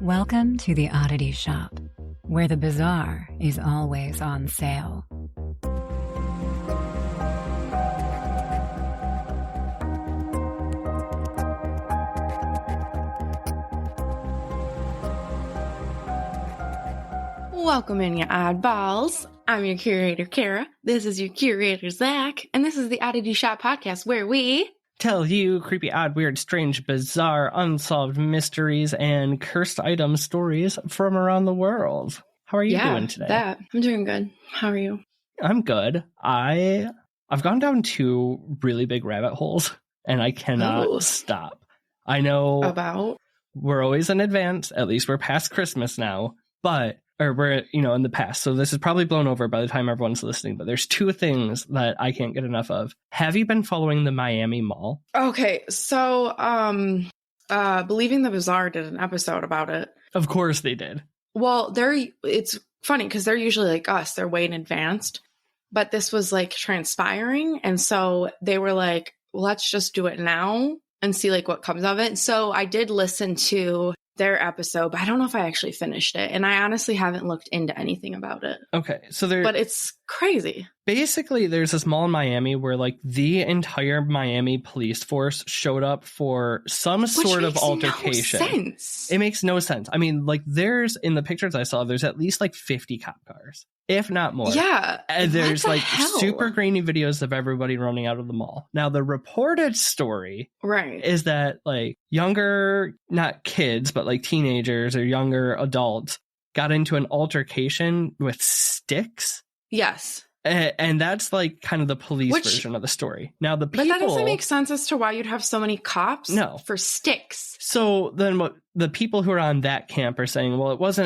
Welcome to the Oddity Shop, where the bizarre is always on sale. Welcome in, you oddballs. I'm your curator, Kara. This is your curator, Zach. And this is the Oddity Shop podcast, where we tell you creepy, odd, weird, strange, bizarre, unsolved mysteries and cursed item stories from around the world. How are you doing today? I'm doing good. How are you? I'm good. I've gone down two really big rabbit holes, and I cannot stop. I know about we're always in advance. At least we're past Christmas now, or we're, in the past. So this is probably blown over by the time everyone's listening, but there's two things that I can't get enough of. Have you been following the Miami Mall? Okay, so Believing the Bizarre did an episode about it. Of course they did. Well, it's funny because they're usually like us. They're way in advance. But this was like transpiring. And so they were like, let's just do it now and see like what comes of it. So I did listen to their episode, but I don't know if I actually finished it. And I honestly haven't looked into anything about it. Okay. But it's crazy. Basically, there's this mall in Miami where like the entire Miami police force showed up for some sort of altercation. No sense. It makes no sense. I mean, like in the pictures I saw, there's at least like 50 cop cars, if not more. Yeah. And there's like super grainy videos of everybody running out of the mall. Now, the reported story is that like younger, not kids, but like teenagers or younger adults got into an altercation with sticks. Yes. And that's like kind of the police version of the story. Now, but that doesn't make sense as to why you'd have so many cops for sticks. So then what the people who are on that camp are saying, well, it was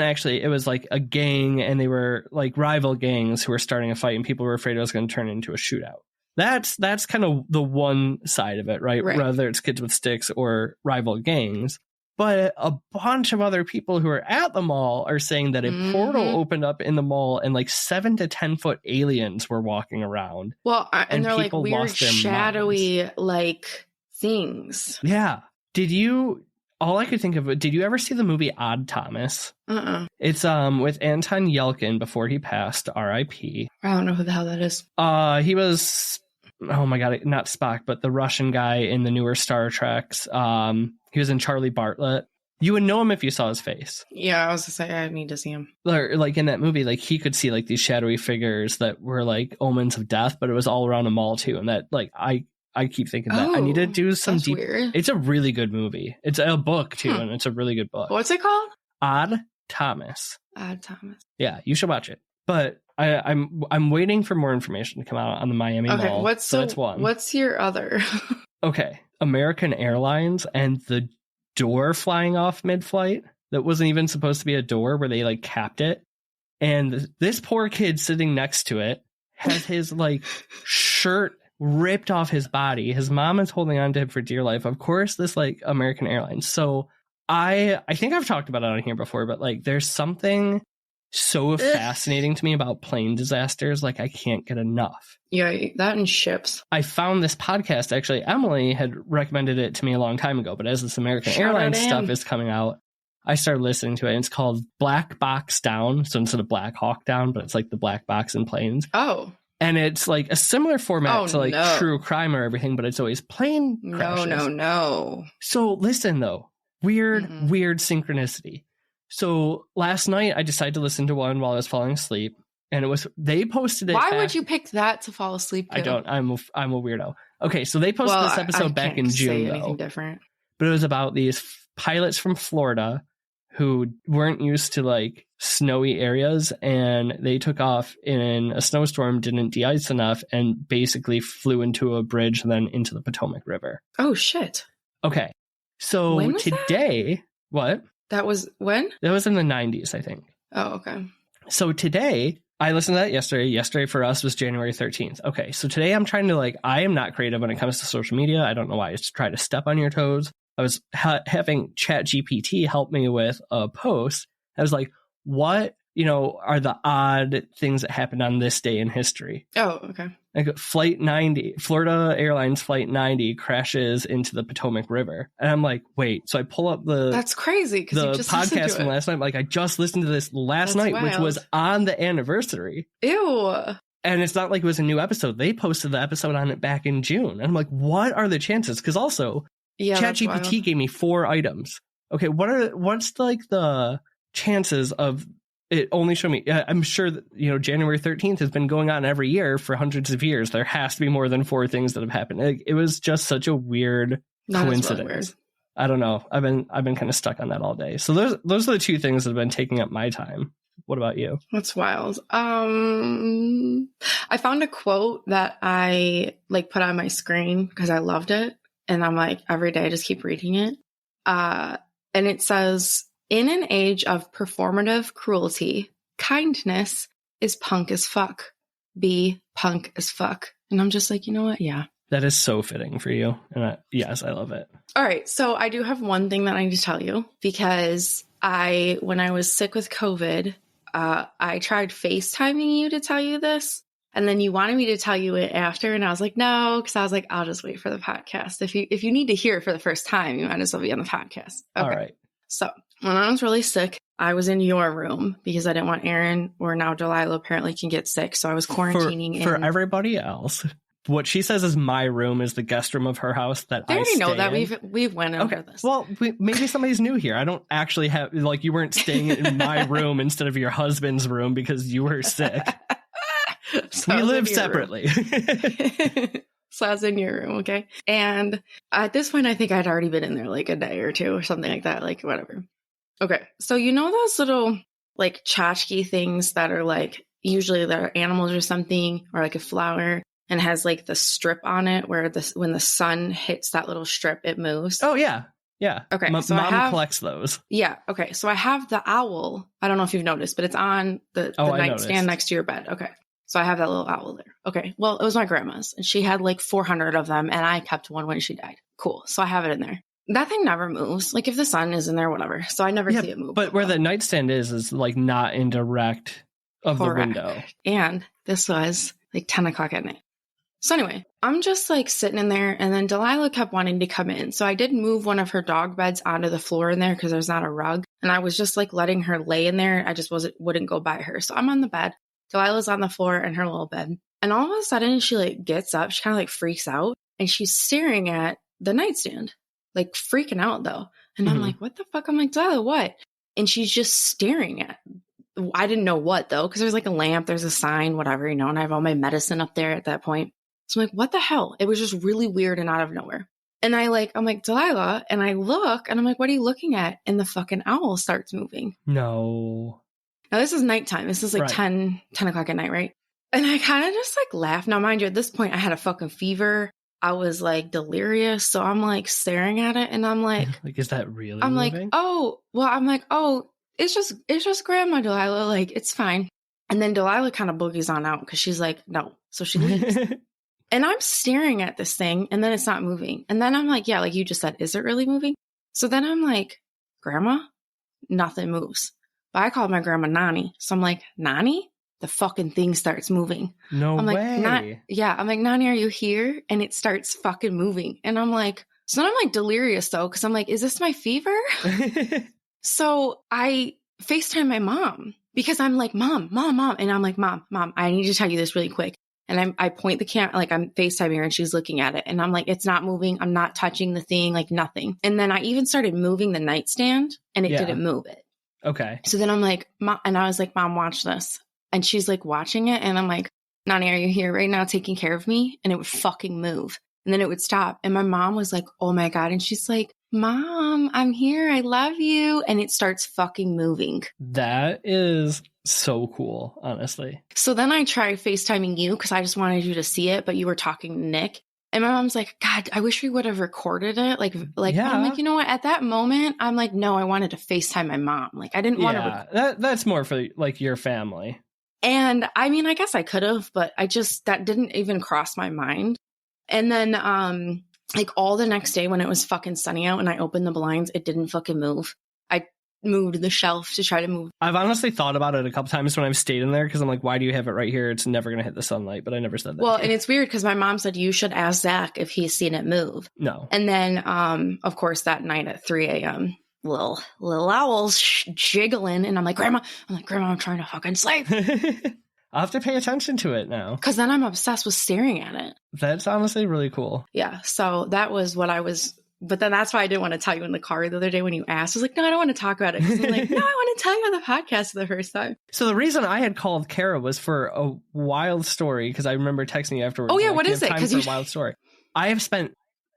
like a gang, and they were like rival gangs who were starting a fight, and people were afraid it was going to turn into a shootout. That's kind of the one side of it, right? Whether it's kids with sticks or rival gangs. But a bunch of other people who are at the mall are saying that a portal opened up in the mall and like 7 to 10 foot aliens were walking around. Well, and they're like weird, shadowy, like things. Yeah. All I could think of, did you ever see the movie Odd Thomas? It's with Anton Yelchin before he passed, R.I.P. I don't know who the hell that is. He was, oh my God, not Spock, but the Russian guy in the newer Star Treks. He was in Charlie Bartlett. You would know him if you saw his face. Yeah, I was going to say, I need to see him. Or, like in that movie, like he could see like these shadowy figures that were like omens of death, but it was all around a mall too. And that like, I keep thinking that I need to do some deep. Weird. It's a really good movie. It's a book too, and it's a really good book. What's it called? Odd Thomas. Odd Thomas. Yeah, you should watch it. But I'm waiting for more information to come out on the Miami Mall. That's one. What's your other? Okay, American Airlines and the door flying off mid-flight that wasn't even supposed to be a door, where they like capped it, and this poor kid sitting next to it has his like shirt ripped off his body. His mom is holding on to him for dear life. Of course, this like American Airlines. So I think I've talked about it on here before, but like there's something so fascinating to me about plane disasters. Like I can't get enough. Yeah, that and ships. I found this podcast, actually, Emily had recommended it to me a long time ago, but as this American Airlines stuff is coming out, I started listening to it, and it's called Black Box Down. So instead of Black Hawk Down, but it's like the black box in planes. Oh. And it's like a similar format to like true crime or everything, but it's always plane crashes. No. So listen though, weird synchronicity. So last night I decided to listen to one while I was falling asleep, and they posted it. Why would you pick that to fall asleep to? I don't. I'm a weirdo. Okay, so they posted this episode back in June, anything different. But it was about these pilots from Florida who weren't used to like snowy areas, and they took off in a snowstorm, didn't de-ice enough, and basically flew into a bridge and then into the Potomac River. Oh shit. Okay. So when was today, what? That was when? That was in the 90s, I think. Oh, okay. So today, I listened to that yesterday. Yesterday for us was January 13th. Okay, so today I'm trying to I am not creative when it comes to social media. I don't know why I just try to step on your toes. I was having ChatGPT help me with a post. I was like, what are the odd things that happened on this day in history. Oh, okay. Like Florida Airlines Flight 90 crashes into the Potomac River. And I'm like, wait, so I pull up That's crazy. The podcast from last night. Like, I just listened to this last night, which was on the anniversary. Ew. And it's not like it was a new episode. They posted the episode on it back in June. And I'm like, what are the chances? Because also, ChatGPT gave me 4 items. Okay, what's the chances of it only showing me? I'm sure that, January 13th has been going on every year for hundreds of years. There has to be more than 4 things that have happened. It was just such a weird coincidence. Really weird. I don't know. I've been kind of stuck on that all day. So those are the 2 things that have been taking up my time. What about you? That's wild. I found a quote that I put on my screen because I loved it. And I'm like, every day I just keep reading it. And it says, in an age of performative cruelty, kindness is punk as fuck. Be punk as fuck. And I'm just like, you know what? Yeah. That is so fitting for you. And yes, I love it. All right. So I do have one thing that I need to tell you because when I was sick with COVID, I tried FaceTiming you to tell you this. And then you wanted me to tell you it after. And I was like, no, because I was like, I'll just wait for the podcast. If you need to hear it for the first time, you might as well be on the podcast. Okay. All right. So when I was really sick, I was in your room because I didn't want Aaron or now Delilah apparently can get sick. So I was quarantining. For everybody else, what she says is my room is the guest room of her house that I already know that in. we've went over this. Well, maybe somebody's new here. I don't actually have you weren't staying in my room instead of your husband's room because you were sick. So we live separately. So I was in your room, okay? And at this point, I think I'd already been in there a day or 2 or something like that, whatever. Okay, so those little tchotchke things that are usually they're animals or something, or a flower, and has the strip on it where when the sun hits that little strip, it moves. Oh, yeah. Yeah. Okay. So Mom collects those. Yeah. Okay. So I have the owl. I don't know if you've noticed, but it's on the nightstand next to your bed. Okay. So I have that little owl there. Okay. Well, it was my grandma's and she had 400 of them and I kept one when she died. Cool. So I have it in there. That thing never moves. If the sun is in there, whatever. So I never see it move. But where the nightstand is not in direct of the window. And this was 10 o'clock at night. So anyway, I'm just sitting in there and then Delilah kept wanting to come in. So I did move one of her dog beds onto the floor in there because there's not a rug. And I was just letting her lay in there. I just wouldn't go by her. So I'm on the bed. Delilah's on the floor in her little bed. And all of a sudden she gets up. She kind of freaks out and she's staring at the nightstand, freaking out though. And I'm like, what the fuck? I'm like, Delilah, what? And she's just staring at, I didn't know what though. Cause there's a lamp, there's a sign, whatever, and I have all my medicine up there at that point. So I'm like, what the hell? It was just really weird and out of nowhere. And I'm like, Delilah, and I look and I'm like, what are you looking at? And the fucking owl starts moving. No. Now this is nighttime. This is 10 o'clock at night, right? And I kind of just laugh. Now, mind you, at this point I had a fucking fever. I was delirious. So I'm staring at it and I'm like, is that really I'm moving? It's just Grandma Delilah. It's fine. And then Delilah kind of boogies on out because she's like, no. So she leaves. And I'm staring at this thing and then it's not moving. And then I'm like, yeah, you just said, is it really moving? So then I'm like, Grandma, nothing moves. But I called my grandma Nani. So I'm like, Nani? The fucking thing starts moving. No I'm way. I'm like, Nani, are you here? And it starts fucking moving. And I'm like, so then I'm delirious though. Cause I'm like, is this my fever? So I FaceTime my mom because I'm like, Mom. And I'm like, Mom, I need to tell you this really quick. And I point the camera, I'm FaceTiming her and she's looking at it. And I'm like, it's not moving. I'm not touching the thing, nothing. And then I even started moving the nightstand and it didn't move it. Okay. So then I'm like, Mom, and I was like, Mom, watch this. And she's watching it. And I'm like, Nani, are you here right now taking care of me? And it would fucking move. And then it would stop. And my mom was like, oh my God. And she's like, Mom, I'm here. I love you. And it starts fucking moving. That is so cool, honestly. So then I tried FaceTiming you because I just wanted you to see it, but you were talking to Nick. And my mom's like, God, I wish we would have recorded it. Yeah. I'm like, you know what? At that moment, I'm like, no, I wanted to FaceTime my mom. I didn't want to. That's more for your family. And I mean, I guess I could have, but that didn't even cross my mind. And then, all the next day when it was fucking sunny out and I opened the blinds, it didn't fucking move. moved the shelf to try to move. I've honestly thought about it a couple times when I've stayed in there because I'm like, why do you have it right here? It's never going to hit the sunlight, but I never said that. Well, and it's weird because my mom said you should ask Zach if he's seen it move. No. And then, of course, that night at 3 a.m., little owls jiggling, and I'm like, Grandma, I'm trying to fucking sleep. I'll have to pay attention to it now. Because then I'm obsessed with staring at it. That's honestly really cool. Yeah, so that was what I was... But then that's why I didn't want to tell you in the car the other day when you asked. I was like, no, I don't want to talk about it. I'm like, no, I want to tell you on the podcast the first time. So the reason I had called Kara was for a wild story, because I remember texting you afterwards. Oh, yeah, like, what is it? Because a wild story. I have spent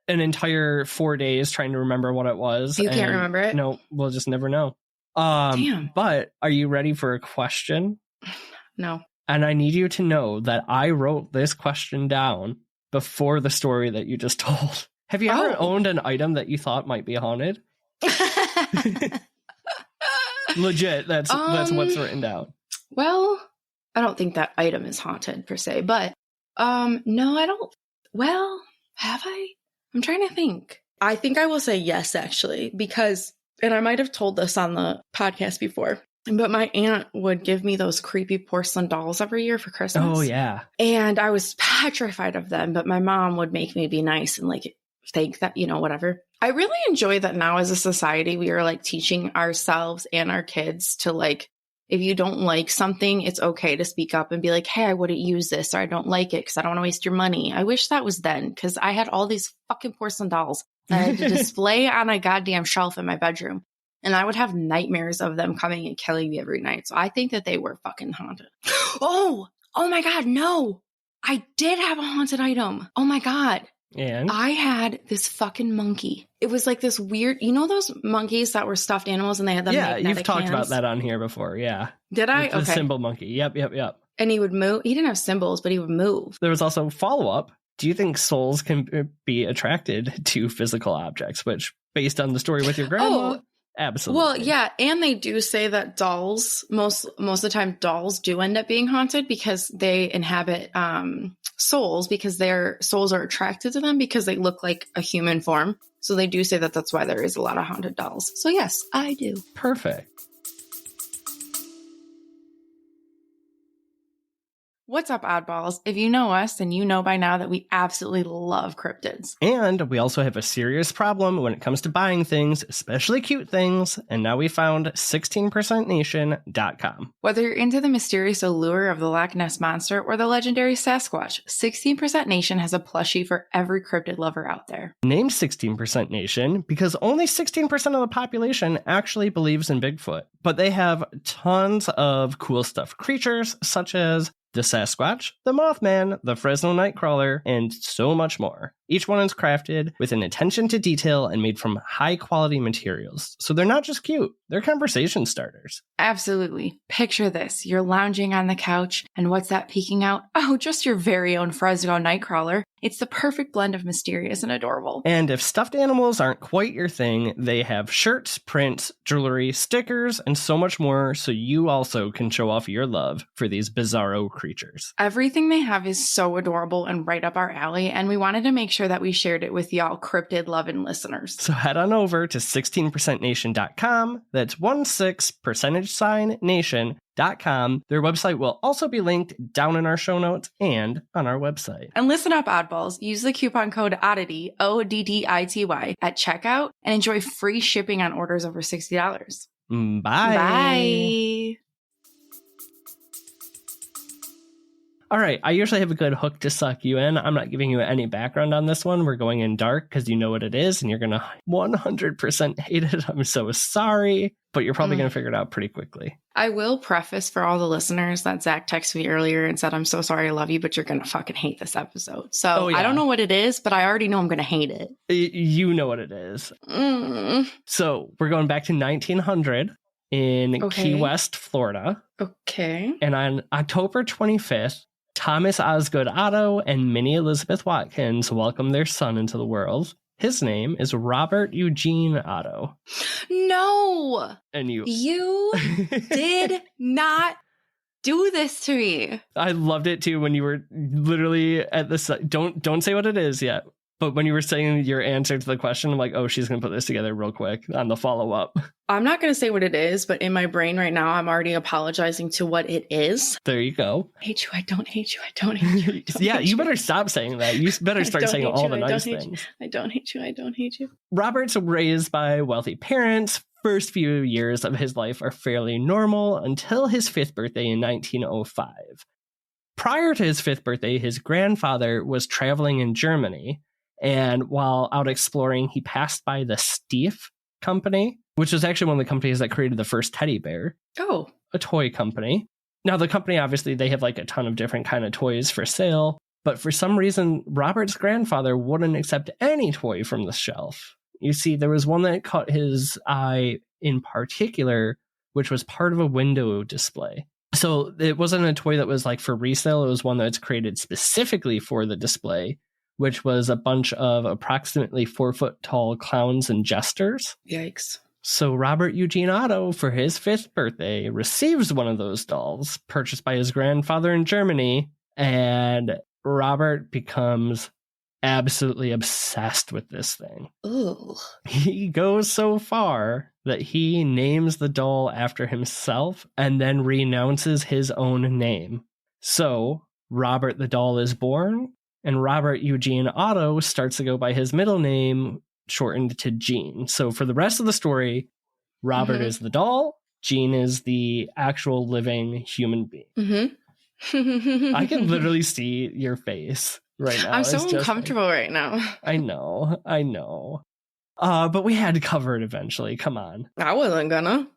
an entire 4 days trying to remember what it was. You can't remember it? No, we'll just never know. Damn. But are you ready for a question? No. And I need you to know that I wrote this question down before the story that you just told. Have you ever owned an item that you thought might be haunted? Legit, that's what's written down. Well, I don't think that item is haunted per se, but no, I don't. Well, have I? I'm trying to think. I think I will say yes, actually, because, and I might have told this on the podcast before, but my aunt would give me those creepy porcelain dolls every year for Christmas. Oh, yeah. And I was petrified of them, but my mom would make me be nice and like think that, whatever. I really enjoy that now as a society, we are like teaching ourselves and our kids to like, if you don't like something, it's okay to speak up and be like, hey, I wouldn't use this, or I don't like it because I don't want to waste your money. I wish that was then, because I had all these fucking porcelain dolls that I had to display on a goddamn shelf in my bedroom. And I would have nightmares of them coming and killing me every night. So I think that they were fucking haunted. Oh my God, no. I did have a haunted item. Oh my God. And I had this fucking monkey. It was like this weird, those monkeys that were stuffed animals and they had the magnetic you've talked hands? about that on here before. Yeah. Did I? The symbol monkey. Yep. And he would move. He didn't have symbols, but he would move. There was also follow-up. Do you think souls can be attracted to physical objects? Which, based on the story with your grandma, absolutely. Well, yeah, and they do say that dolls, most of the time, dolls do end up being haunted because they inhabit souls, because their souls are attracted to them because they look like a human form. So they do say that that's why there is a lot of haunted dolls. So yes, I do. Perfect. What's up, oddballs? If you know us, then you know by now that we absolutely love cryptids. And we also have a serious problem when it comes to buying things, especially cute things. And now we found 16%nation.com. Whether you're into the mysterious allure of the Loch Ness Monster or the legendary Sasquatch, 16% Nation has a plushie for every cryptid lover out there. Named 16% Nation because only 16% of the population actually believes in Bigfoot. But they have tons of cool stuffed creatures, such as the Sasquatch, the Mothman, the Fresno Nightcrawler, and so much more. Each one is crafted with an attention to detail and made from high-quality materials. So they're not just cute, they're conversation starters. Absolutely. Picture this. You're lounging on the couch, and what's that peeking out? Oh, just your very own Fresno Nightcrawler. It's the perfect blend of mysterious and adorable. And if stuffed animals aren't quite your thing, they have shirts, prints, jewelry, stickers, and so much more, so you also can show off your love for these bizarro creatures. Everything they have is so adorable and right up our alley, and we wanted to make sure that we shared it with y'all cryptid-loving listeners. So head on over to 16%nation.com. That's 16%nation.com. Their website will also be linked down in our show notes and on our website. And listen up, oddballs. Use the coupon code ODDITY, ODDITY, at checkout and enjoy free shipping on orders over $60. Bye. Bye. All right, I usually have a good hook to suck you in. I'm not giving you any background on this one. We're going in dark because you know what it is, and you're going to 100% hate it. I'm so sorry, but you're probably going to figure it out pretty quickly. I will preface for all the listeners that Zach texted me earlier and said, I'm so sorry, I love you, but you're going to fucking hate this episode. So I don't know what it is, but I already know I'm going to hate it. You know what it is. So we're going back to 1900 in Key West, Florida. Okay. And on October 25th, Thomas Osgood Otto and Minnie Elizabeth Watkins welcomed their son into the world. His name is Robert Eugene Otto. No! And you did not do this to me. I loved it too when you were literally at the site. Don't say what it is yet. But when you were saying your answer to the question, I'm like, oh, she's going to put this together real quick on the follow-up. I'm not going to say what it is, but in my brain right now, I'm already apologizing to what it is. There you go. I hate you. I don't hate you. I don't hate you. Don't yeah, hate you better stop saying that. You better start saying all the nice things. I don't hate you. I don't hate you. Robert's raised by wealthy parents. First few years of his life are fairly normal until his 5th birthday in 1905. Prior to his 5th birthday, his grandfather was traveling in Germany. And while out exploring, he passed by the Steiff company, which was actually one of the companies that created the first teddy bear. Oh. A toy company. Now, the company, obviously, they have like a ton of different kind of toys for sale. But for some reason, Robert's grandfather wouldn't accept any toy from the shelf. You see, there was one that caught his eye in particular, which was part of a window display. So it wasn't a toy that was like for resale. It was one that's created specifically for the display, which was a bunch of approximately 4 foot tall clowns and jesters. Yikes. So Robert Eugene Otto, for his 5th birthday, receives one of those dolls purchased by his grandfather in Germany, and Robert becomes absolutely obsessed with this thing. Ooh. He goes so far that he names the doll after himself and then renounces his own name. So Robert the doll is born, and Robert Eugene Otto starts to go by his middle name, shortened to Gene. So for the rest of the story, Robert is the doll, Gene is the actual living human being. I can literally see your face right now. I'm so uncomfortable right now. I know. But we had to cover it eventually. Come on. I wasn't gonna.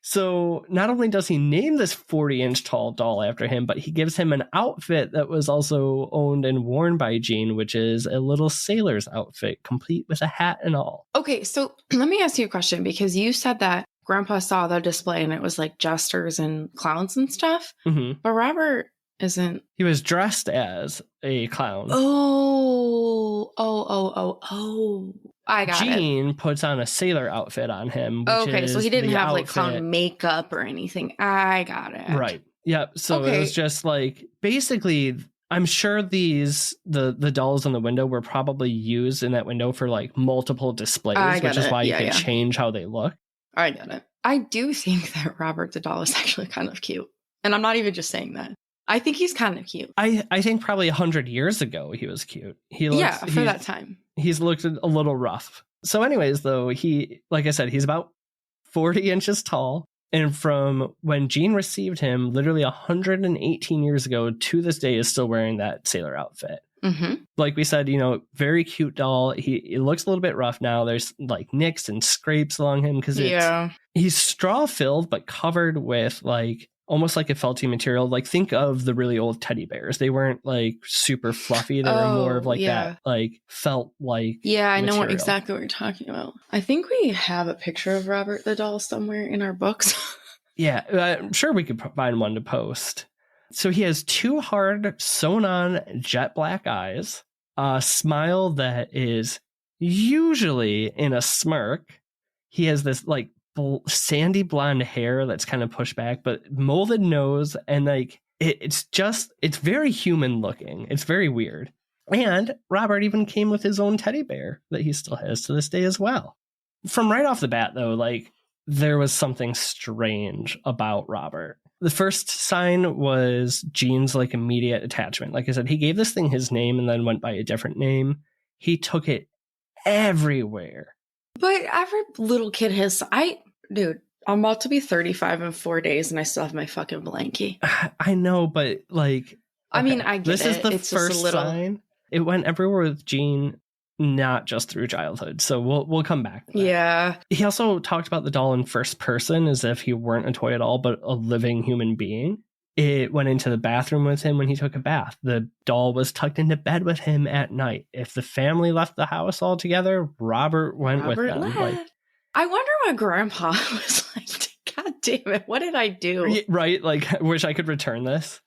So not only does he name this 40-inch tall doll after him, but he gives him an outfit that was also owned and worn by Gene, which is a little sailor's outfit, complete with a hat and all. Okay, so let me ask you a question, because you said that Grandpa saw the display and it was like jesters and clowns and stuff. Mm-hmm. But Robert isn't. He was dressed as a clown. Oh. I got Gene puts on a sailor outfit on him. Okay, so he didn't have like clown makeup or anything. I got it. Right. Yep. So it was just like, basically, I'm sure the dolls in the window were probably used in that window for like multiple displays, which is why you can change how they look. I get it. I do think that Robert the doll is actually kind of cute. And I'm not even just saying that. I think he's kind of cute. I think probably 100 years ago he was cute. For that time. He's looked a little rough. So anyways, though, he, like I said, he's about 40 inches tall. And from when Gene received him, literally 118 years ago, to this day, is still wearing that sailor outfit. Mm-hmm. Like we said, very cute doll. He looks a little bit rough now. There's like nicks and scrapes along him because he's straw filled, but covered with like almost like a felty material. Like think of the really old teddy bears. They weren't like super fluffy. They were more of like that like felt like I know exactly what you're talking about. I think we have a picture of Robert the doll somewhere in our books. Yeah, I'm sure we could find one to post. So he has 2 hard sewn on jet black eyes, a smile that is usually in a smirk. He has this like sandy blonde hair that's kind of pushed back, but molded nose, and like it's very human looking. It's very weird. And Robert even came with his own teddy bear that he still has to this day as well. From right off the bat, though, like there was something strange about Robert. The first sign was Gene's like immediate attachment. Like I said, he gave this thing his name and then went by a different name. He took it everywhere. But every little kid has. Dude, I'm about to be 35 in 4 days and I still have my fucking blankie. I know, but like, okay, I mean, I get this is the first sign. It went everywhere with Gene, not just through childhood. So we'll come back to that. Yeah. He also talked about the doll in first person as if he weren't a toy at all, but a living human being. It went into the bathroom with him when he took a bath. The doll was tucked into bed with him at night. If the family left the house altogether, Robert went with them. Like, I wonder what Grandpa was like. God damn it. What did I do? Right? Like, I wish I could return this.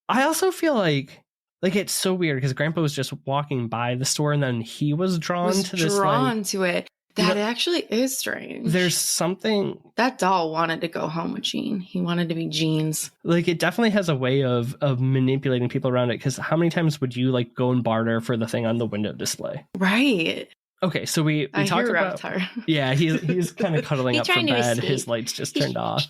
I also feel like it's so weird because Grandpa was just walking by the store and then he was drawn to this. Drawn to it. That actually is strange. There's something... That doll wanted to go home with Gene. He wanted to be Gene's. Like, it definitely has a way of manipulating people around it, because how many times would you, like, go and barter for the thing on the window display? Right. Okay, so we talked about... Yeah, he's kind of cuddling up from bed. His lights just turned off.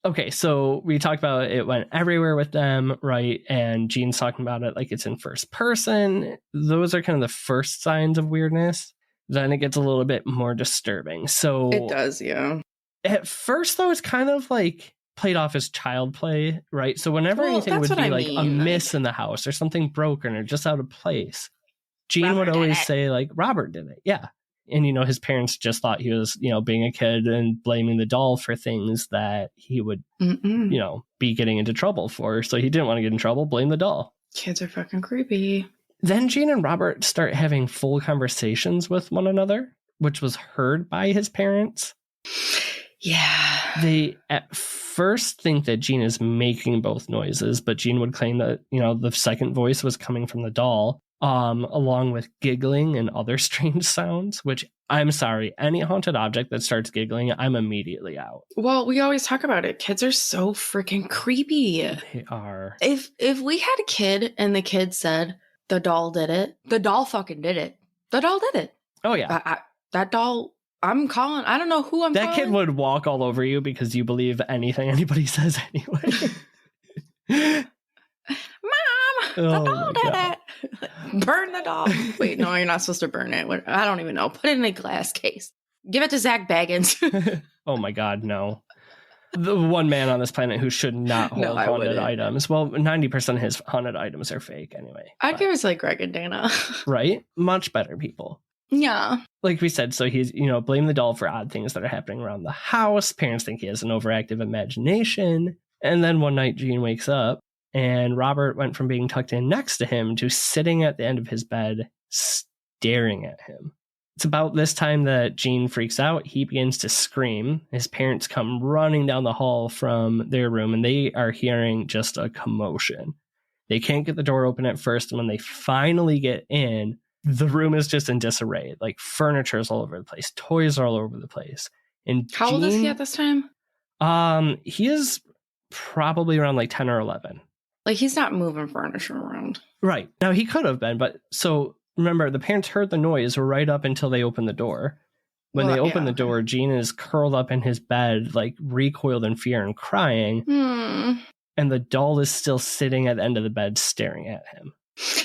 Okay, so we talked about it went everywhere with them, right? And Gene's talking about it like it's in first person. Those are kind of the first signs of weirdness. Then it gets a little bit more disturbing. So it does, yeah. At first, though, it's kind of like played off as child play, right? So whenever anything would be like amiss in the house or something broken or just out of place, Gene would always say like, Robert did it. Yeah. And, you know, his parents just thought he was, you know, being a kid and blaming the doll for things that he would, you know, be getting into trouble for. So he didn't want to get in trouble. Blame the doll. Kids are fucking creepy. Then Gene and Robert start having full conversations with one another, which was heard by his parents. Yeah. They at first think that Gene is making both noises, but Gene would claim that, you know, the second voice was coming from the doll. Along with giggling and other strange sounds, which I'm sorry, any haunted object that starts giggling, I'm immediately out. Well, we always talk about it. Kids are so freaking creepy. They are. If we had a kid and the kid said, the doll did it, the doll fucking did it. The doll did it. Oh, yeah. That doll, I'm calling. I don't know who I'm calling. That kid would walk all over you because you believe anything anybody says anyway. The doll did it. Burn the doll. Wait, no, you're not supposed to burn it. I don't even know. Put it in a glass case. Give it to Zach Baggins. Oh my God, no. The one man on this planet who should not hold haunted items. Well, 90% of his haunted items are fake anyway. I'd give it to like Greg and Dana. Right? Much better people. Yeah. Like we said, so he's, you know, blame the doll for odd things that are happening around the house. Parents think he has an overactive imagination. And then one night Gene wakes up and Robert went from being tucked in next to him to sitting at the end of his bed, staring at him. It's about this time that Gene freaks out. He begins to scream. His parents come running down the hall from their room, and they are hearing just a commotion. They can't get the door open at first, and when they finally get in, the room is just in disarray. Like, furniture is all over the place. Toys are all over the place. And how old is he at this time? He is probably around like 10 or 11. Like, he's not moving furniture around. Right. Now, he could have been, but so remember, the parents heard the noise right up until they opened the door. When they opened the door, Gene is curled up in his bed, like recoiled in fear and crying. And the doll is still sitting at the end of the bed staring at him.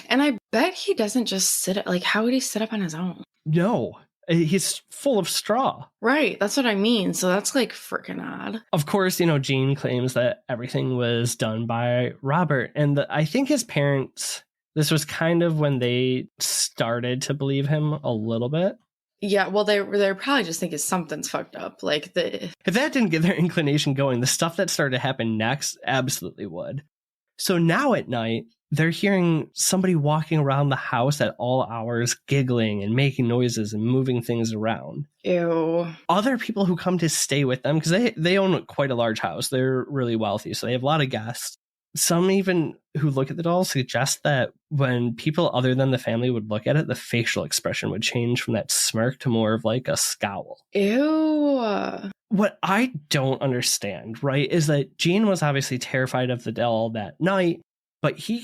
And I bet he doesn't just sit, like, how would he sit up on his own? No. He's full of straw. Right. That's what I mean. So that's like freaking odd. Of course, you know, Gene claims that everything was done by Robert. And I think his parents, this was kind of when they started to believe him a little bit. Yeah. Well, they're probably just thinking something's fucked up. Like, if that didn't get their inclination going, the stuff that started to happen next absolutely would. So now at night, they're hearing somebody walking around the house at all hours, giggling and making noises and moving things around. Ew. Other people who come to stay with them, because they own quite a large house. They're really wealthy, so they have a lot of guests. Some even who look at the doll suggest that when people other than the family would look at it, the facial expression would change from that smirk to more of like a scowl. Ew. What I don't understand, right, is that Gene was obviously terrified of the doll that night. But he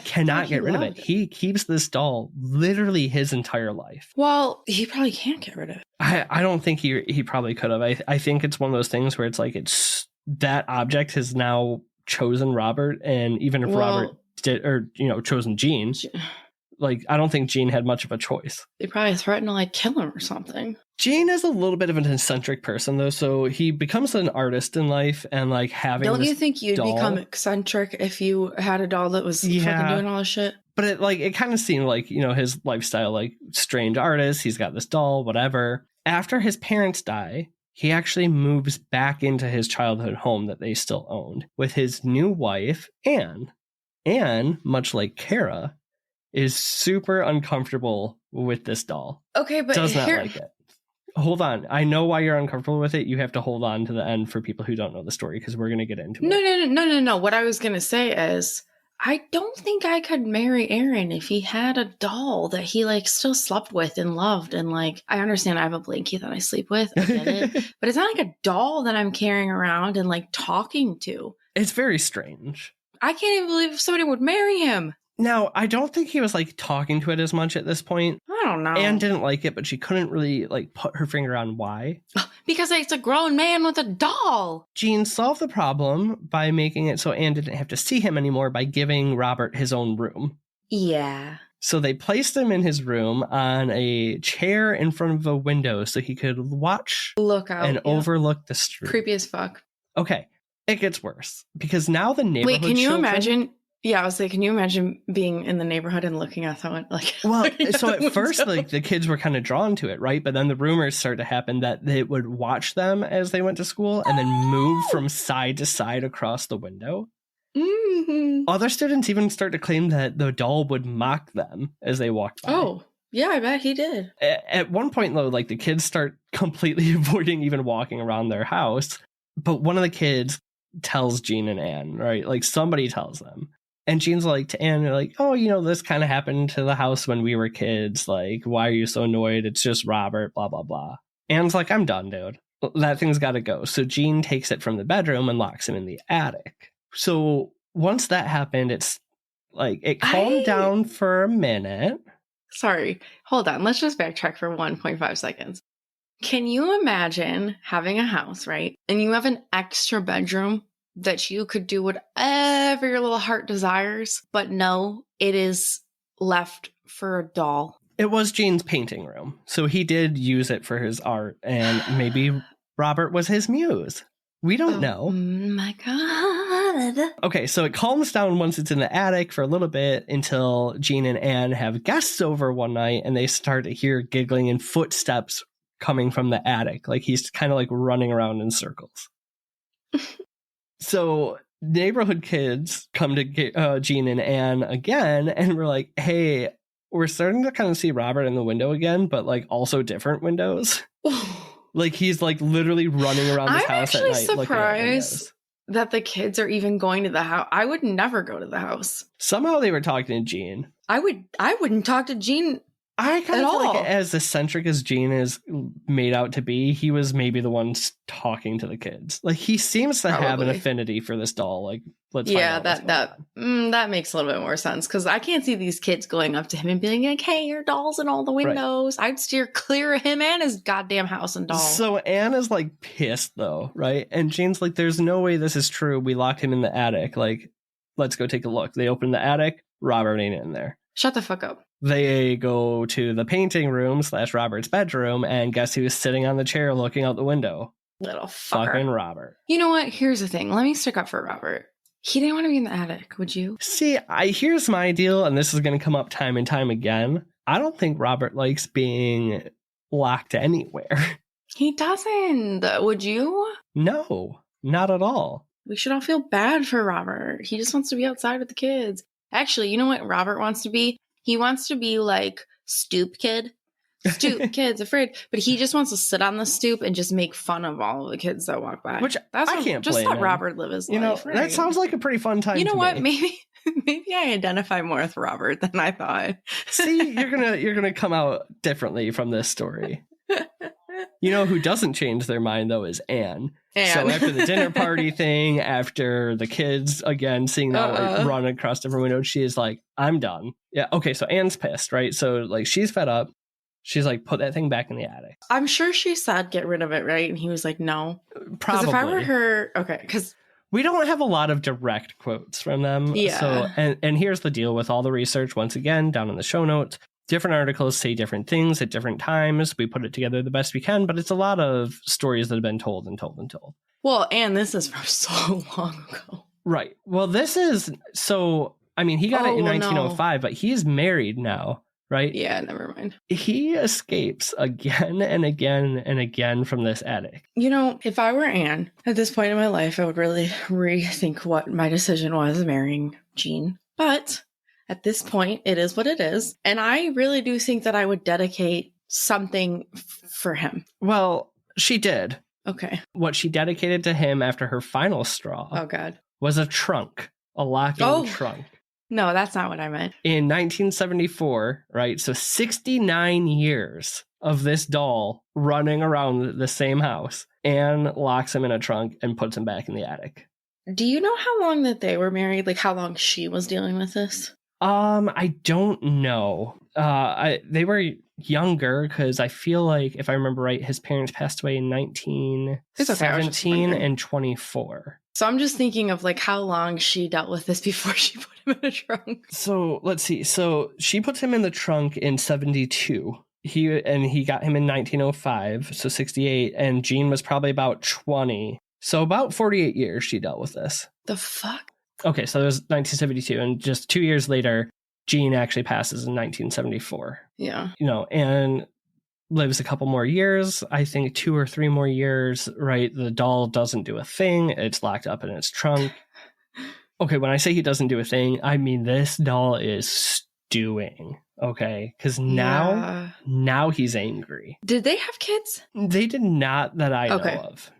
cannot get rid of it. He keeps this doll literally his entire life. Well, he probably can't get rid of it. I don't think he probably could have. I think it's one of those things where it's like it's that object has now chosen Robert, and even if Robert did, or, you know, chosen Gene, like, I don't think Gene had much of a choice. They probably threatened to like kill him or something. Gene is a little bit of an eccentric person, though, so he becomes an artist in life, and like having. Don't you think you'd become eccentric if you had a doll that was fucking doing all this shit? But it kind of seemed like, you know, his lifestyle, like strange artist. He's got this doll, whatever. After his parents die, he actually moves back into his childhood home that they still owned with his new wife, Anne. Anne, much like Kara, is super uncomfortable with this doll. Okay, but does not like it. Hold on. I know why you're uncomfortable with it. You have to hold on to the end for people who don't know the story, because we're going to get into it. No. What I was going to say is, I don't think I could marry Aaron if he had a doll that he like still slept with and loved. And like, I understand I have a blankie that I sleep with. I get it. But it's not like a doll that I'm carrying around and like talking to. It's very strange. I can't even believe somebody would marry him. Now, I don't think he was like talking to it as much at this point. I don't know. Anne didn't like it, but she couldn't really like put her finger on why. Because it's a grown man with a doll. Jean solved the problem by making it so Anne didn't have to see him anymore by giving Robert his own room. Yeah. So they placed him in his room on a chair in front of a window so he could look out and overlook the street. Creepy as fuck. Okay, it gets worse because now the neighborhood. Wait, can you children, imagine? Yeah, I was like, can you imagine being in the neighborhood and looking at someone like? Well, so at first, like the kids were kind of drawn to it, right? But then the rumors started to happen that they would watch them as they went to school and then move from side to side across the window. Mm-hmm. Other students even start to claim that the doll would mock them as they walked by. Oh, yeah, I bet he did. At one point, though, like the kids start completely avoiding even walking around their house. But one of the kids tells Jean and Anne, right? Like somebody tells them. And Jean's like to Anne, like, oh, you know, this kind of happened to the house when we were kids. Like, why are you so annoyed? It's just Robert, blah, blah, blah. Anne's like, I'm done, dude. That thing's got to go. So Jean takes it from the bedroom and locks him in the attic. So once that happened, it's like it calmed down for a minute. Sorry, hold on. Let's just backtrack for 1.5 seconds. Can you imagine having a house, right? And you have an extra bedroom that you could do whatever your little heart desires, but no, it is left for a doll. It was Jean's painting room, so he did use it for his art, and maybe Robert was his muse. We don't know. Oh my God. Okay, so it calms down once it's in the attic for a little bit until Jean and Anne have guests over one night, and they start to hear giggling and footsteps coming from the attic. Like he's kind of like running around in circles. So neighborhood kids come to get Jean and Anne again, and we're like, hey, we're starting to kind of see Robert in the window again, but like also different windows. Like he's like literally running around his house at night. I'm actually surprised that the kids are even going to the house. I would never go to the house. Somehow they were talking to Jean. I wouldn't talk to Jean. I kind of feel like as eccentric as Jean is made out to be, he was maybe the one talking to the kids. Like he seems to have an affinity for this doll. Like, let's find out that makes a little bit more sense because I can't see these kids going up to him and being like, "Hey, your doll's in all the windows." Right. I'd steer clear of him and his goddamn house and doll. So Anne is like pissed though, right? And Jean's like, "There's no way this is true. We locked him in the attic. Like, let's go take a look." They open the attic. Robert ain't in there. Shut the fuck up. They go to the painting room / Robert's bedroom, and guess who's sitting on the chair looking out the window? Little fucker. Fucking Robert. You know what? Here's the thing. Let me stick up for Robert. He didn't want to be in the attic, would you? See, here's my deal, and this is going to come up time and time again. I don't think Robert likes being locked anywhere. He doesn't. Would you? No, not at all. We should all feel bad for Robert. He just wants to be outside with the kids. Actually, you know what Robert wants to be? He wants to be like stoop kid. Stoop kid's afraid. But he just wants to sit on the stoop and just make fun of all of the kids that walk by. Which I can't just blame let him. Robert live his life. Right? That sounds like a pretty fun time. You know what? Me. Maybe I identify more with Robert than I thought. See, you're gonna come out differently from this story. You know who doesn't change their mind, though, is Anne. So after the dinner party thing, after the kids, again, seeing that like, run across different windows, she is like, I'm done. Yeah, okay, so Anne's pissed, right? So, like, she's fed up. She's like, put that thing back in the attic. I'm sure she said, get rid of it, right? And he was like, no. Probably. Because if I were her, okay, because... We don't have a lot of direct quotes from them. Yeah. So, and here's the deal with all the research, once again, down in the show notes. Different articles say different things at different times. We put it together the best we can, but it's a lot of stories that have been told and told and told. Well, and this is from so long ago. Right. Well, this is so, I mean, he got it in 1905, but he's married now, right? Yeah, never mind. He escapes again and again and again from this attic. You know, if I were Anne at this point in my life, I would really rethink what my decision was marrying Jean. But at this point, it is what it is. And I really do think that I would dedicate something for him. Well, she did. Okay. What she dedicated to him after her final straw oh God. was a trunk, a locking trunk. No, that's not what I meant. In 1974, right? So 69 years of this doll running around the same house. Anne locks him in a trunk and puts him back in the attic. Do you know how long that they were married? Like how long she was dealing with this? I don't know. They were younger because I feel like, if I remember right, his parents passed away in 1917 and 24. So I'm just thinking of like how long she dealt with this before she put him in a trunk. So let's see. So she puts him in the trunk in 72. He got him in 1905, so 68, and Jean was probably about 20. So about 48 years she dealt with this. The fuck? Okay, so it was 1972, and just 2 years later, Jean actually passes in 1974. Yeah. And lives a couple more years. I think 2 or 3 more years, right? The doll doesn't do a thing. It's locked up in its trunk. Okay, when I say he doesn't do a thing, I mean this doll is stewing. Okay, because now he's angry. Did they have kids? They did not, that I know of.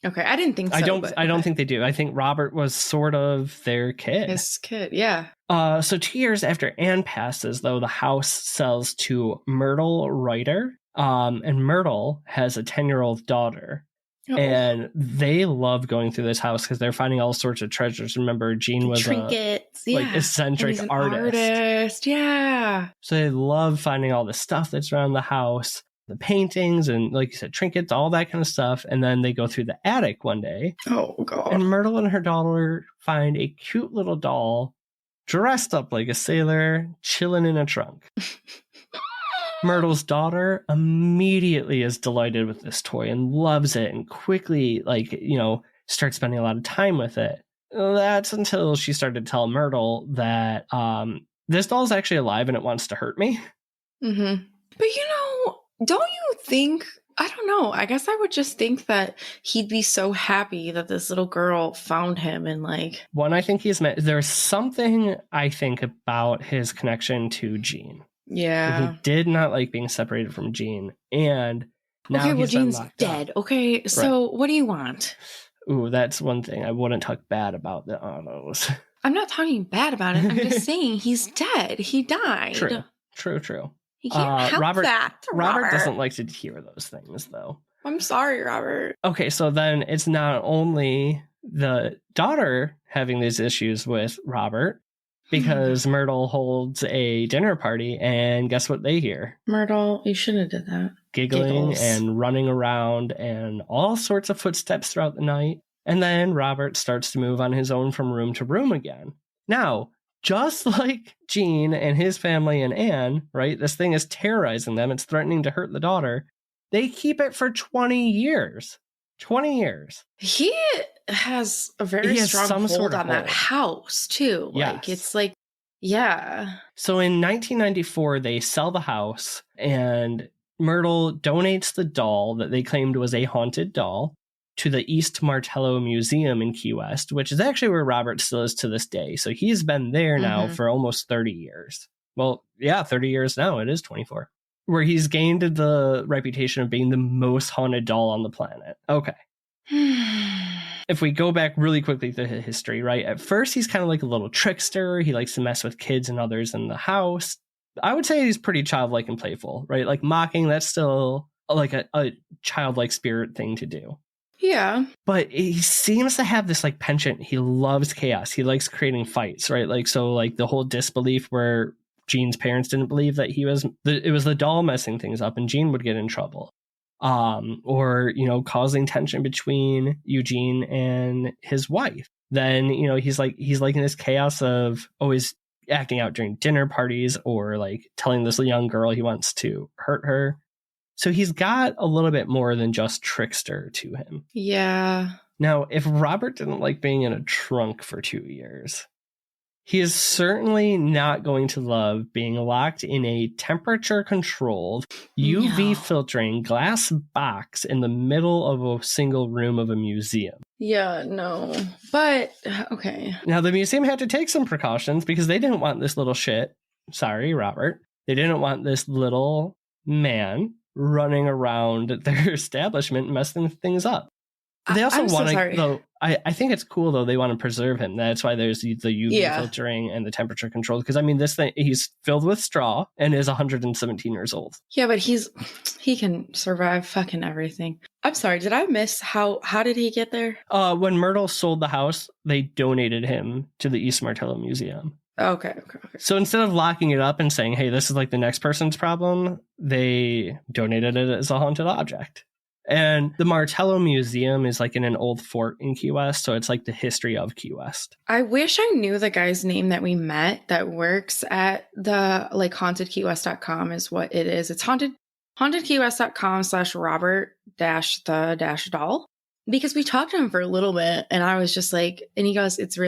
Okay, I didn't think so. I don't think they do. I think Robert was sort of their kid. His kid, yeah. So 2 years after Anne passes, though, the house sells to Myrtle Reuter. And Myrtle has a 10-year-old daughter. Oh. And they love going through this house because they're finding all sorts of treasures. Remember, Jean was trinkets, like eccentric artist. Yeah. So they love finding all the stuff that's around the house, the paintings, and like you said, trinkets, all that kind of stuff. And then they go through the attic one day. Oh, God. And Myrtle and her daughter find a cute little doll dressed up like a sailor, chilling in a trunk. Myrtle's daughter immediately is delighted with this toy and loves it and quickly, starts spending a lot of time with it. That's until she started to tell Myrtle that this doll is actually alive and it wants to hurt me. Mm-hmm. But, don't you think, I don't know, I guess I would just think that he'd be so happy that this little girl found him and One, I think there's something, I think, about his connection to Jean. Yeah. He did not like being separated from Jean. And now Jean's dead. Up. Okay, so What do you want? Ooh, that's one thing. I wouldn't talk bad about the Ottos. I'm not talking bad about it. I'm just saying he's dead. He died. True. He can't help that. Robert doesn't like to hear those things, though. I'm sorry, Robert. Okay, so then it's not only the daughter having these issues with Robert, because Myrtle holds a dinner party, and guess what they hear? Myrtle, you shouldn't have did that. Giggles and running around and all sorts of footsteps throughout the night. And then Robert starts to move on his own from room to room again. Now, just like Jean and his family and Anne, right? This thing is terrorizing them. It's threatening to hurt the daughter. They keep it for 20 years. 20 years. He has a very strong hold on that house, too. Yes. It's yeah. So in 1994, they sell the house, and Myrtle donates the doll that they claimed was a haunted doll to the East Martello Museum in Key West, which is actually where Robert still is to this day. So he's been there now for almost 30 years. Well, yeah, 30 years now. It is 24. Where he's gained the reputation of being the most haunted doll on the planet. Okay. If we go back really quickly to his history, right? At first, he's kind of like a little trickster. He likes to mess with kids and others in the house. I would say he's pretty childlike and playful, right? Like mocking, that's still like a childlike spirit thing to do. Yeah. But he seems to have this penchant. He loves chaos. He likes creating fights, right? The whole disbelief where Jean's parents didn't believe that it was the doll messing things up and Jean would get in trouble. Or causing tension between Eugene and his wife. Then, he's in this chaos of always acting out during dinner parties or telling this young girl he wants to hurt her. So he's got a little bit more than just trickster to him. Yeah. Now, if Robert didn't like being in a trunk for 2 years, he is certainly not going to love being locked in a temperature-controlled, UV filtering glass box in the middle of a single room of a museum. Yeah, no. But, okay. Now, the museum had to take some precautions because they didn't want this little shit. Sorry, Robert. They didn't want this little man running around their establishment messing things up. They also wanted, though, I think it's cool, though. They want to preserve him. That's why there's the UV filtering and the temperature control. Because, I mean, this thing, he's filled with straw and is 117 years old. Yeah, but he can survive fucking everything. I'm sorry, did I miss how did he get there? When Myrtle sold the house, they donated him to the East Martello Museum. Okay. So instead of locking it up and saying, hey, this is like the next person's problem, they donated it as a haunted object. And the Martello Museum is like in an old fort in Key West, so it's like the history of Key West. I wish I knew the guy's name that we met that works at the like hauntedkeywest.com is what it is. It's hauntedkeywest.com/Robert-the-doll. Because we talked to him for a little bit and I was just like, and he goes, it's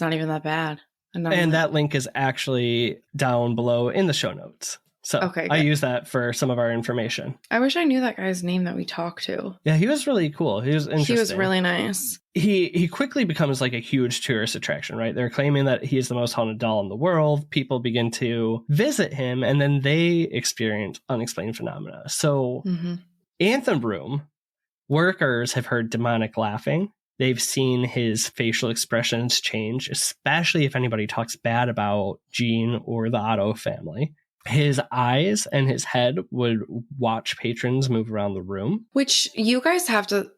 not even that bad. And that link is actually down below in the show notes. So okay, I use that for some of our information. I wish I knew that guy's name that we talked to. Yeah, he was really cool. He was interesting. He was really nice. He quickly becomes like a huge tourist attraction, right? They're claiming that he's the most haunted doll in the world. People begin to visit him, and then they experience unexplained phenomena. So Anthem Room, workers have heard demonic laughing. They've seen his facial expressions change, especially if anybody talks bad about Gene or the Otto family. His eyes and his head would watch patrons move around the room. Which you guys have to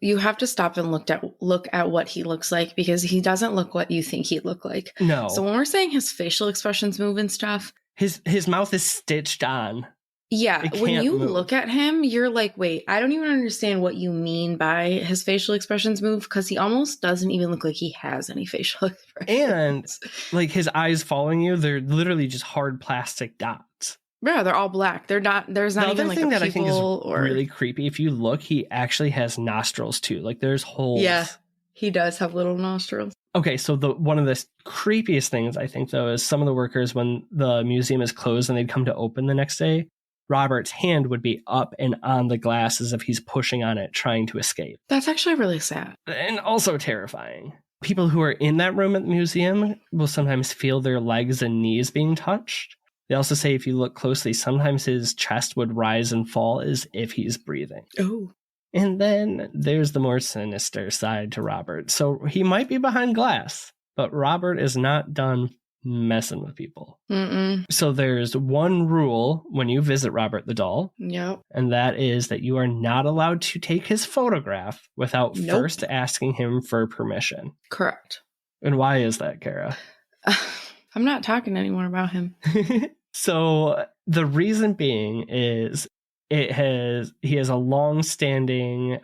stop and look at what he looks like, because he doesn't look what you think he'd look like. No. So when we're saying his facial expressions move and stuff, his mouth is stitched on. Yeah, when you look at him, you're like, wait, I don't even understand what you mean by his facial expressions move, because he almost doesn't even look like he has any facial expressions. And like his eyes following you, they're literally just hard plastic dots. Yeah, they're all black. They're not. There's not even like a pupil. The other thing that I think is really creepy, if you look, he actually has nostrils too. Like there's holes. Yeah, he does have little nostrils. Okay, so one of the creepiest things I think though is some of the workers, when the museum is closed and they'd come to open the next day, Robert's hand would be up and on the glass as if he's pushing on it, trying to escape. That's actually really sad. And also terrifying. People who are in that room at the museum will sometimes feel their legs and knees being touched. They also say if you look closely, sometimes his chest would rise and fall as if he's breathing. Oh. And then there's the more sinister side to Robert. So he might be behind glass, but Robert is not done messing with people. So there's one rule when you visit Robert the doll. Yep. And that is that you are not allowed to take his photograph without first asking him for permission. Correct. And why is that, Kara? I'm not talking anymore about him. So the reason being is he has a long-standing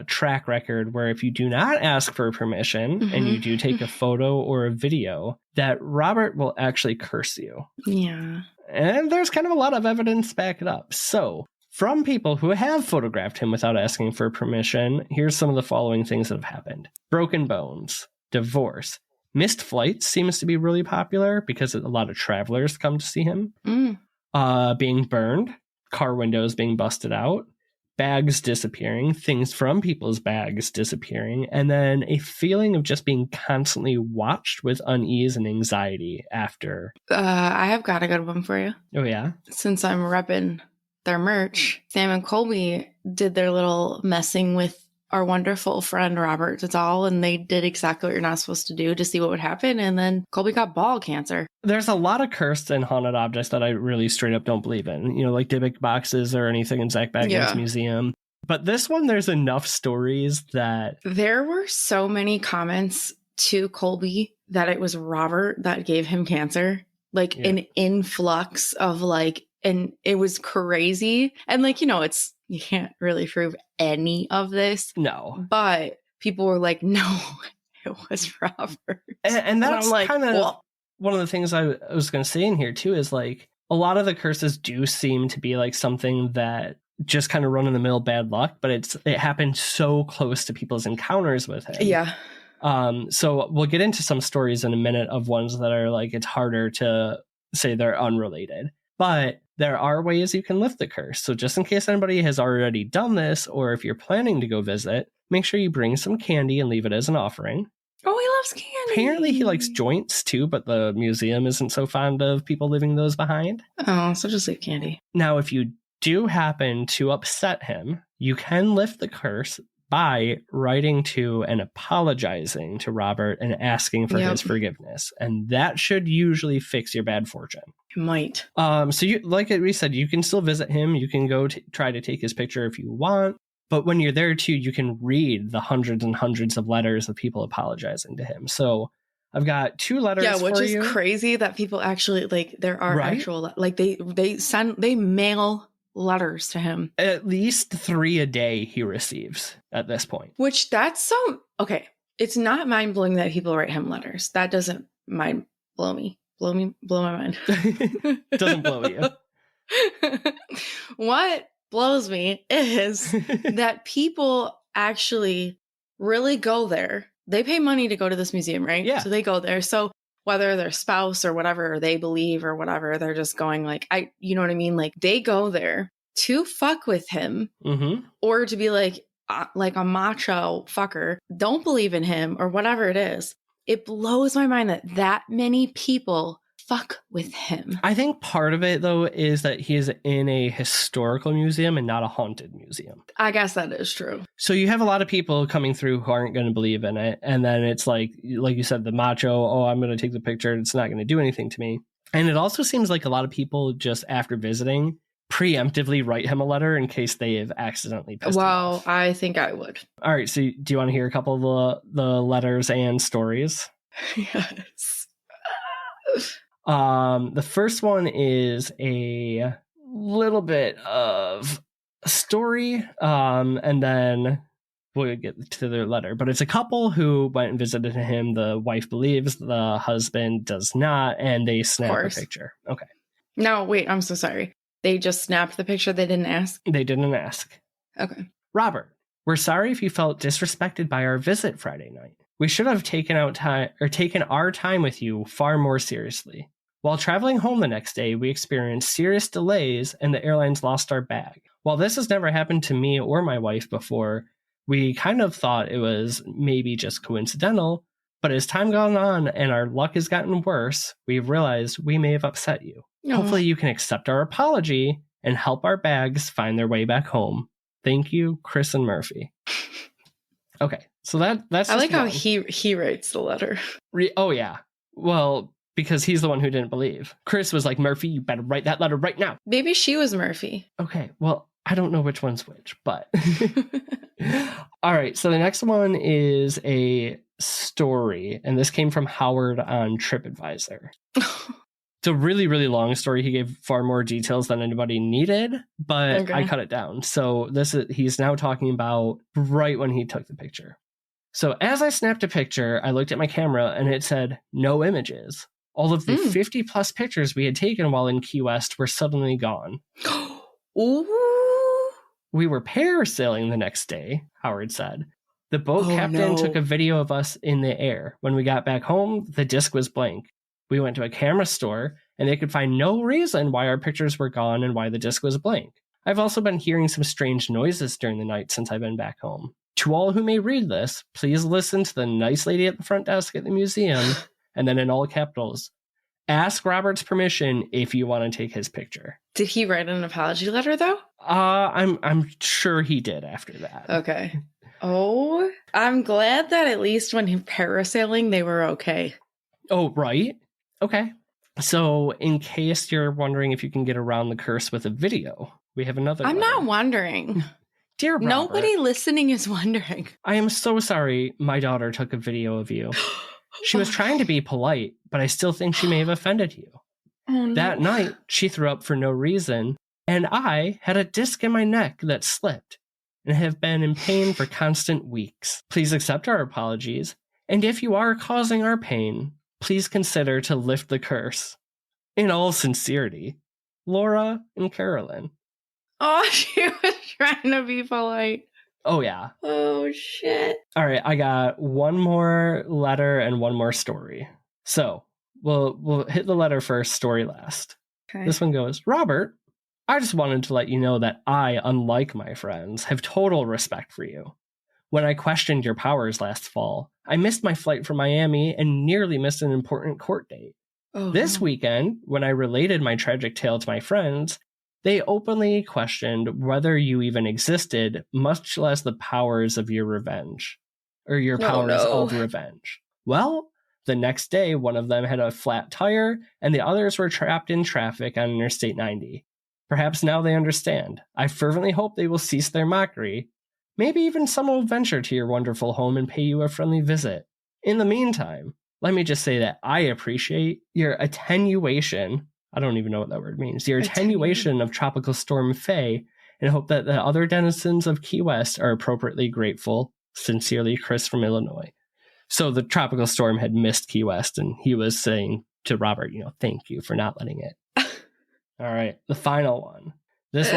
track record where if you do not ask for permission and you do take a photo or a video, that Robert will actually curse you. Yeah. And there's kind of a lot of evidence to back it up. So from people who have photographed him without asking for permission, here's some of the following things that have happened. Broken bones, divorce, missed flights seems to be really popular because a lot of travelers come to see him. Being burned, car windows being busted out, bags disappearing, things from people's bags disappearing, and then a feeling of just being constantly watched with unease and anxiety after. I have got a good one for you. Oh, yeah? Since I'm repping their merch, Sam and Colby did their little messing with our wonderful friend Robert the doll, and they did exactly what you're not supposed to do to see what would happen, and then Colby got ball cancer. There's a lot of cursed and haunted objects that I really straight up don't believe in, like Dybbuk boxes or anything in Zach Bagans' museum. But this one, there's enough stories that... There were so many comments to Colby that it was Robert that gave him cancer. An influx of and it was crazy. And you can't really prove any of this. No. But people were like, no, it was Robert. And that's kind of one of the things I was going to say in here, too, is a lot of the curses do seem to be something that just kind of run in the middle bad luck, but it happened so close to people's encounters with him. Yeah. So we'll get into some stories in a minute of ones that are it's harder to say they're unrelated. But there are ways you can lift the curse. So just in case anybody has already done this, or if you're planning to go visit, make sure you bring some candy and leave it as an offering. Oh, he loves candy. Apparently he likes joints too, but the museum isn't so fond of people leaving those behind. Oh, so just leave candy. Now, if you do happen to upset him, you can lift the curse by writing to and apologizing to Robert and asking for his forgiveness. And that should usually fix your bad fortune. It might. So you, like we said, you can still visit him. You can go try to take his picture if you want. But when you're there too, you can read the hundreds and hundreds of letters of people apologizing to him. So I've got 2 letters for you. Yeah, which is crazy that people actually, like, there are actual, like, they mail letters to him. At least 3 a day he receives at this point. Which okay. It's not mind blowing that people write him letters. That doesn't blow my mind. Doesn't blow you. What blows me is that people actually really go there. They pay money to go to this museum, right? Yeah. So they go there. So whether their spouse or whatever they believe or whatever, they're just going like, you know what I mean? Like they go there to fuck with him or to be like a macho fucker, don't believe in him or whatever it is. It blows my mind that many people fuck with him. I think part of it, though, is that he is in a historical museum and not a haunted museum. I guess that is true. So you have a lot of people coming through who aren't going to believe in it. And then it's like you said, the macho, I'm going to take the picture. It's not going to do anything to me. And it also seems like a lot of people just after visiting preemptively write him a letter in case they have accidentally pissed him off. I think I would. All right. So do you want to hear a couple of the letters and stories? Yes. The first one is a little bit of a story, and then we'll get to their letter. But it's a couple who went and visited him. The wife believes, the husband does not, and they snap a picture. Okay. No, wait, I'm so sorry. They just snapped the picture. They didn't ask? They didn't ask. Okay. Robert, we're sorry if you felt disrespected by our visit Friday night. We should have taken our time with you far more seriously. While traveling home the next day, we experienced serious delays and the airlines lost our bag. While this has never happened to me or my wife before, we kind of thought it was maybe just coincidental, but as time gone on and our luck has gotten worse, we've realized we may have upset you. No. Hopefully you can accept our apology and help our bags find their way back home. Thank you, Chris and Murphy. Okay, so that's. I like how he writes the letter. Oh yeah, well, because he's the one who didn't believe. Chris was like, Murphy, you better write that letter right now. Maybe she was Murphy. Okay, well, I don't know which one's which, but all right. So the next one is a story, and this came from Howard on TripAdvisor. It's a really, really long story. He gave far more details than anybody needed, but okay. I cut it down. So he's now talking about right when he took the picture. So as I snapped a picture, I looked at my camera and it said no images. All of the 50 plus pictures we had taken while in Key West were suddenly gone. Ooh. We were parasailing the next day, Howard said. The boat captain took a video of us in the air. When we got back home, the disc was blank. We went to a camera store, and they could find no reason why our pictures were gone and why the disc was blank. I've also been hearing some strange noises during the night since I've been back home. To all who may read this, please listen to the nice lady at the front desk at the museum, and then in all capitals, ask Robert's permission if you want to take his picture. Did he write an apology letter, though? I'm sure he did after that. Okay. Oh, I'm glad that at least when he parasailing, they were okay. Oh, right. Okay. So in case you're wondering if you can get around the curse with a video, we have another I'm letter. not wondering. Dear Robert, nobody listening is wondering. I am so sorry my daughter took a video of you. She was trying to be polite, but I still think she may have offended you. Oh, no. That night, she threw up for no reason, and I had a disc in my neck that slipped and have been in pain for constant weeks. Please accept our apologies, and if you are causing our pain, please consider to lift the curse. In all sincerity, Laura and Carolyn. Oh, she was trying to be polite. Oh, yeah. Oh, shit. All right, I got one more letter and one more story. So we'll hit the letter first, story last. Okay. This one goes, Robert, I just wanted to let you know that I, unlike my friends, have total respect for you. When I questioned your powers last fall, I missed my flight from Miami and nearly missed an important court date. This weekend, when I related my tragic tale to my friends, They openly questioned whether you even existed, much less the powers of your revenge. Or your powers of revenge. Well, the next day, one of them had a flat tire, and the others were trapped in traffic on Interstate 90. Perhaps now they understand. I fervently hope they will cease their mockery. Maybe even some will venture to your wonderful home and pay you a friendly visit. In the meantime, let me just say that I appreciate your attenuation. I don't even know what that word means. Your attenuation of Tropical Storm Faye, and hope that the other denizens of Key West are appropriately grateful. Sincerely, Chris from Illinois. So the tropical storm had missed Key West, and he was saying to Robert, thank you for not letting it. All right, the final one. This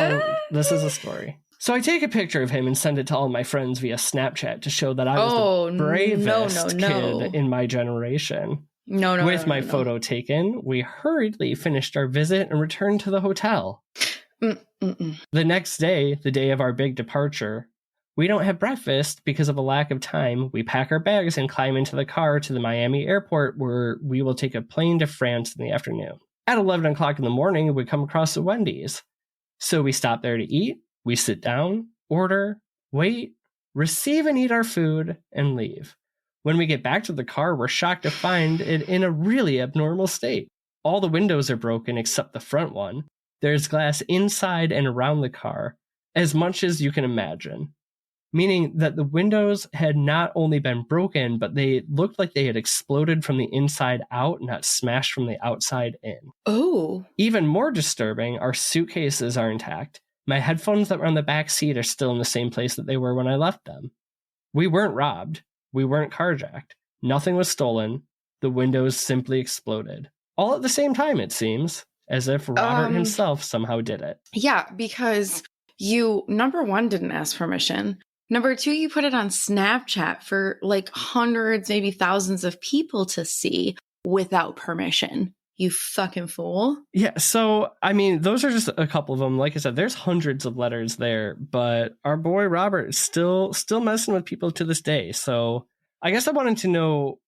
is a story. So I take a picture of him and send it to all my friends via Snapchat to show that I was the bravest kid in my generation. With my photo taken, we hurriedly finished our visit and returned to the hotel. The next day, the day of our big departure, we don't have breakfast because of a lack of time. We pack our bags and climb into the car to the Miami airport, where we will take a plane to France in the afternoon. At 11 o'clock in the morning, we come across a Wendy's. So we stop there to eat. We sit down, order, wait, receive and eat our food, and leave. When we get back to the car, we're shocked to find it in a really abnormal state. All the windows are broken except the front one. There's glass inside and around the car, as much as you can imagine. Meaning that the windows had not only been broken, but they looked like they had exploded from the inside out, not smashed from the outside in. Oh. Even more disturbing, our suitcases are intact. My headphones that were on the back seat are still in the same place that they were when I left them. We weren't robbed. We weren't carjacked. Nothing was stolen. The windows simply exploded. All at the same time, it seems, as if Robert himself somehow did it. Yeah, because you, number one, didn't ask permission. Number two, you put it on Snapchat for like hundreds, maybe thousands of people to see without permission. You fucking fool. Yeah, so, I mean, those are just a couple of them. Like I said, there's hundreds of letters there, but our boy Robert is still messing with people to this day. So I guess I wanted to know,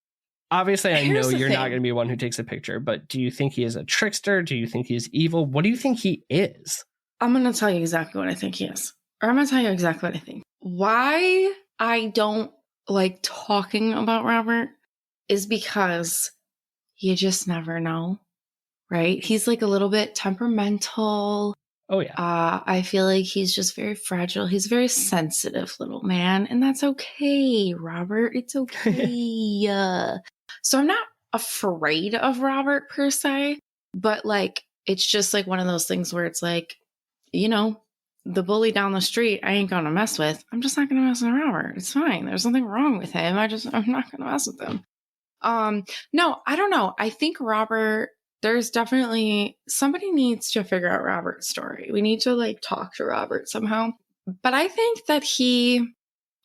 obviously I know you're not going to be one who takes a picture, but do you think he is a trickster? Do you think he's evil? What do you think he is? I'm going to tell you exactly what I think he is. Or I'm going to tell you exactly what I think. Why I don't like talking about Robert is because you just never know, right? He's like a little bit temperamental. Oh, yeah. I feel like he's just very fragile. He's a very sensitive little man, and that's okay, Robert. It's okay. So I'm not afraid of Robert per se, but like, it's just like one of those things where it's like, the bully down the street, I ain't gonna mess with. I'm just not gonna mess with Robert. It's fine. There's nothing wrong with him. I'm not gonna mess with him. No, I don't know. I think Robert, there's definitely, somebody needs to figure out Robert's story. We need to like talk to Robert somehow. But I think that he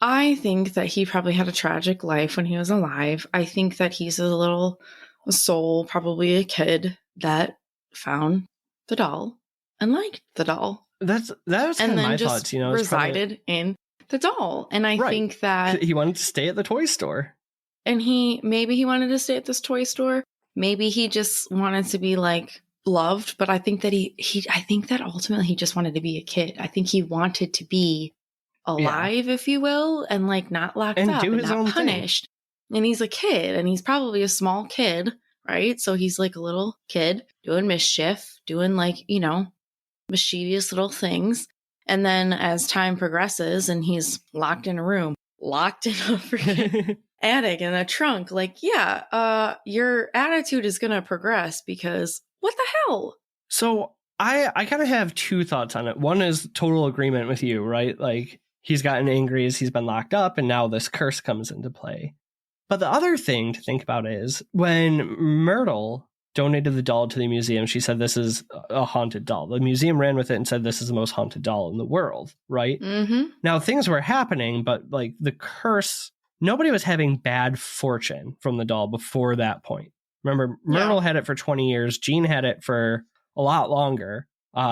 probably had a tragic life when he was alive. I think that he's a little soul, probably a kid that found the doll and liked the doll. That was kind of my thoughts, resided in the doll. And I think that he wanted to stay at the toy store. And maybe he wanted to stay at this toy store. Maybe he just wanted to be like loved. But I think that I think that ultimately he just wanted to be a kid. I think he wanted to be alive, if you will, and like not locked up and not punished. Thing. And he's a kid, and he's probably a small kid, right? So he's like a little kid doing mischief, doing like, mischievous little things. And then as time progresses and he's locked in a room, locked in a freaking attic in a trunk, like, your attitude is going to progress because what the hell? So I kind of have two thoughts on it. One is total agreement with you, right? Like he's gotten angry as he's been locked up and now this curse comes into play. But the other thing to think about is when Myrtle donated the doll to the museum, she said this is a haunted doll. The museum ran with it and said this is the most haunted doll in the world, right? Mm-hmm. Now things were happening, but like the curse, nobody was having bad fortune from the doll before that point. Remember, Myrtle had it for 20 years. Gene had it for a lot longer.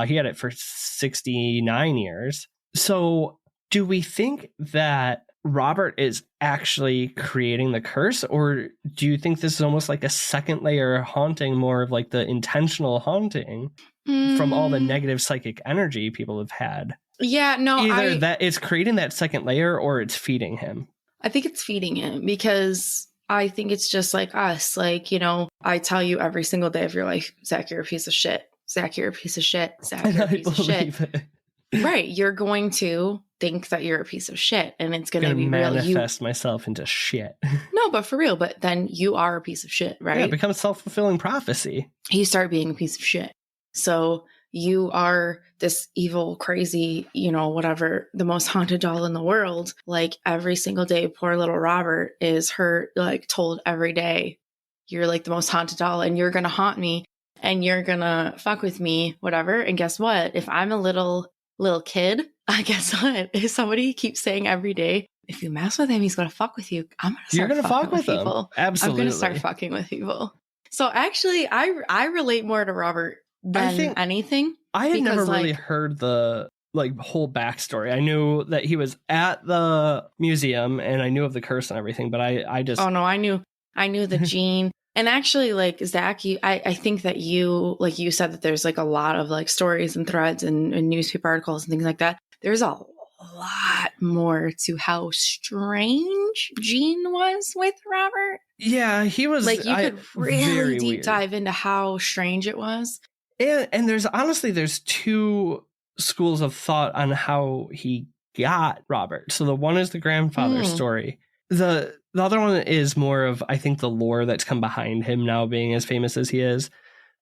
He had it for 69 years. So do we think that Robert is actually creating the curse, or do you think this is almost like a second layer haunting, more of like the intentional haunting from all the negative psychic energy people have had? Yeah, no, either that it's creating that second layer or it's feeding him. I think it's feeding him, because I think it's just like us. Like, you know, I tell you every single day of your life, Zach, you're a piece of shit. Zach, you're a piece of shit. Zach, you're a piece of shit. Right. You're going to think that you're a piece of shit, and it's going to be real. Manifest myself into shit. No, but for real. But then you are a piece of shit, right? Yeah, it becomes self-fulfilling prophecy. You start being a piece of shit. So you are this evil, crazy, you know, whatever, the most haunted doll in the world. Like every single day, poor little Robert is hurt, like told every day, you're like the most haunted doll, and you're going to haunt me, and you're going to fuck with me, whatever. And guess what? If I'm a little kid, I guess what? If somebody keeps saying every day, if you mess with him, he's going to fuck with you. I'm going to start fucking with people. Absolutely. I'm going to start fucking with people. So actually, I relate more to Robert than anything. I had never really heard the like whole backstory. I knew that he was at the museum, and I knew of the curse and everything, but I just... Oh no, I knew the gene. And actually, like, Zach, I think that you said that there's like a lot of like stories and threads and newspaper articles and things like that. There's a lot more to how strange Gene was with Robert. Yeah, he was like, you could really deep dive into how strange it was. And there's two schools of thought on how he got Robert. So the one is the grandfather story. The other one is more of, I think, the lore that's come behind him now being as famous as he is.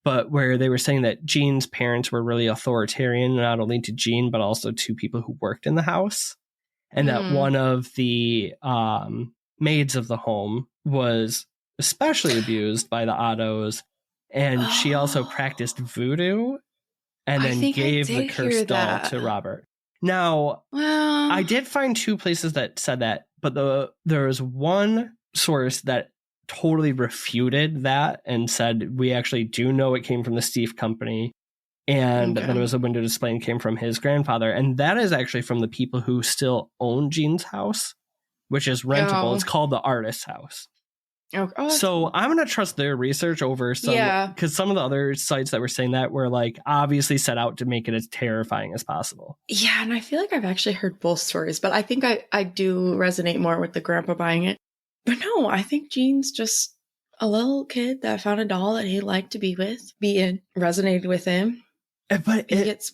But where they were saying that Gene's parents were really authoritarian, not only to Gene, but also to people who worked in the house. And that one of the maids of the home was especially abused by the Ottos. And she also practiced voodoo and then gave the cursed doll to Robert. Now, I did find two places that said that, but there was one source that totally refuted that and said, we actually do know it came from the Steve Company. And then it was a window display and came from his grandfather. And that is actually from the people who still own Gene's house, which is rentable. It's called the Artist's House. So I'm going to trust their research over some, because some of the other sites that were saying that were like obviously set out to make it as terrifying as possible. Yeah, and I feel like I've actually heard both stories, but I think I do resonate more with the grandpa buying it. But no, I think Gene's just a little kid that found a doll that he liked to be with, resonated with him. But the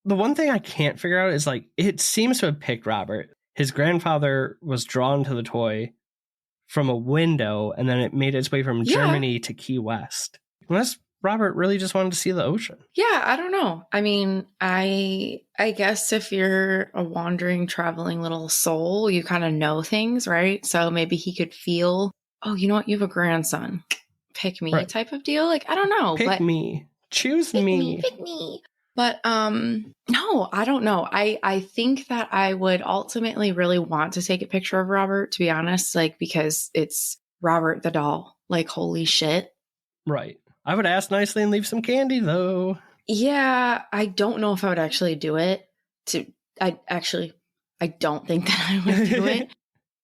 one thing I can't figure out is like, it seems to have picked Robert. His grandfather was drawn to the toy from a window, and then it made its way from Germany to Key West. Unless Robert really just wanted to see the ocean. Yeah, I don't know. I mean, I guess if you're a wandering, traveling little soul, you kind of know things, right? So maybe he could feel, oh, you know what? You have a grandson. Pick me type of deal. Like, I don't know. Pick me. Choose me. Pick me. But no, I don't know. I think that I would ultimately really want to take a picture of Robert, to be honest, like, because it's Robert the doll. Like, holy shit. Right. I would ask nicely and leave some candy, though. Yeah, I don't know if I would actually do it. I don't think that I would do it.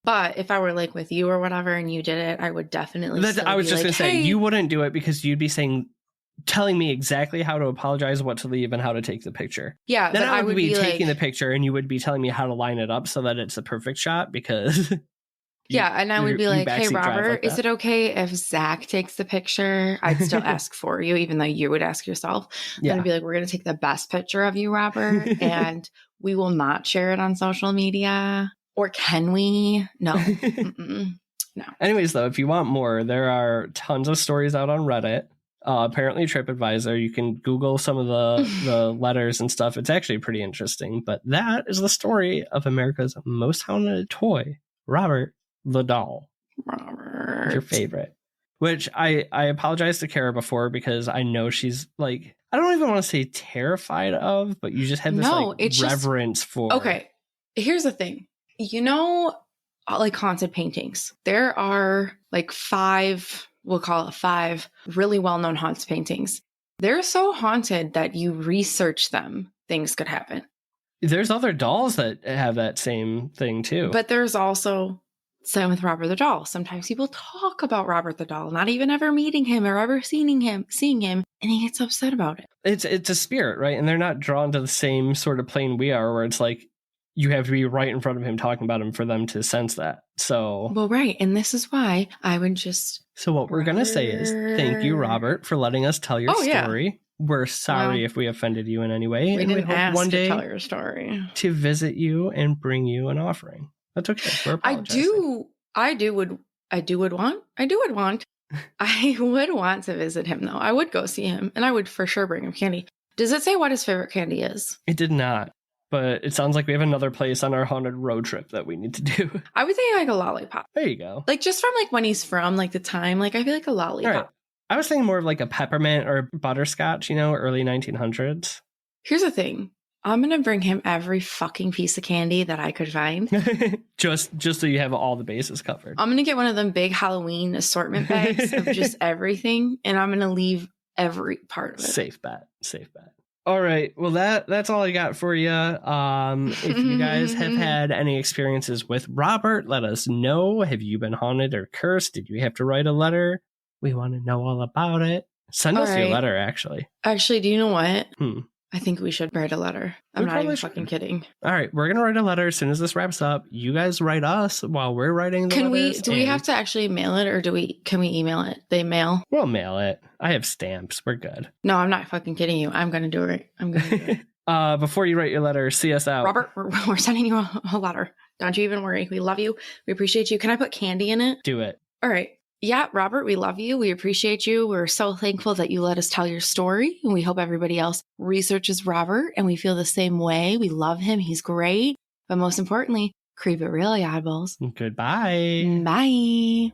But if I were like with you or whatever and you did it, I would definitely. I was just going to say, you wouldn't do it because you'd be telling me exactly how to apologize, what to leave, and how to take the picture. Yeah. Then I would be taking the picture and you would be telling me how to line it up so that it's a perfect shot because. And I would be like, hey, Robert, is it okay if Zach takes the picture? I'd still ask for you, even though you would ask yourself. Yeah. I'd be like, we're going to take the best picture of you, Robert, and we will not share it on social media. Or can we? No. No. Anyways, though, if you want more, there are tons of stories out on Reddit. Apparently TripAdvisor. You can Google some of the letters and stuff. It's actually pretty interesting. But that is the story of America's most haunted toy, Robert the doll. Robert. Your favorite. Which I apologize to Kara before because I know she's like, I don't even want to say terrified of, but you just had this reverence for. Okay, here's the thing. You know, like haunted paintings. There are like 5, we'll call it 5, really well-known haunted paintings. They're so haunted that you research them, things could happen. There's other dolls that have that same thing too. But there's also same with Robert the doll. Sometimes people talk about Robert the doll, not even ever meeting him or ever seeing him, and he gets upset about it. It's a spirit, right? And they're not drawn to the same sort of plane we are, where it's like you have to be right in front of him talking about him for them to sense that. So, well, right. And this is why I would just. So what we're going to say is thank you, Robert, for letting us tell your story. Yeah. We're sorry if we offended you in any way. We didn't ask one day to tell your story. To visit you and bring you an offering. That's okay. We're apologizing. I would want to visit him, though. I would go see him, and I would for sure bring him candy. Does it say what his favorite candy is? It did not, but it sounds like we have another place on our haunted road trip that we need to do. I would think like a lollipop. There you go. Like just from like when he's from, like the time, like I feel like a lollipop. Right. I was thinking more of like a peppermint or butterscotch, early 1900s. Here's the thing. I'm going to bring him every fucking piece of candy that I could find. just so you have all the bases covered. I'm going to get one of them big Halloween assortment bags of just everything, and I'm going to leave every part of it. Safe bet. All right. Well, that's all I got for you. If you guys have had any experiences with Robert, let us know. Have you been haunted or cursed? Did you have to write a letter? We want to know all about it. Send us your letter, actually. Actually, do you know what? I think we should write a letter. I'm not even fucking kidding. All right. We're going to write a letter as soon as this wraps up. You guys write us while we're writing the letters. Do we have to actually mail it, or can we email it? They mail? We'll mail it. I have stamps. We're good. No, I'm not fucking kidding you. I'm going to do it. Before you write your letter, see us out. Robert, we're sending you a letter. Don't you even worry. We love you. We appreciate you. Can I put candy in it? Do it. All right. Yeah, Robert, we love you. We appreciate you. We're so thankful that you let us tell your story. And we hope everybody else researches Robert. And we feel the same way. We love him. He's great. But most importantly, creep it really, oddballs. Goodbye. Bye.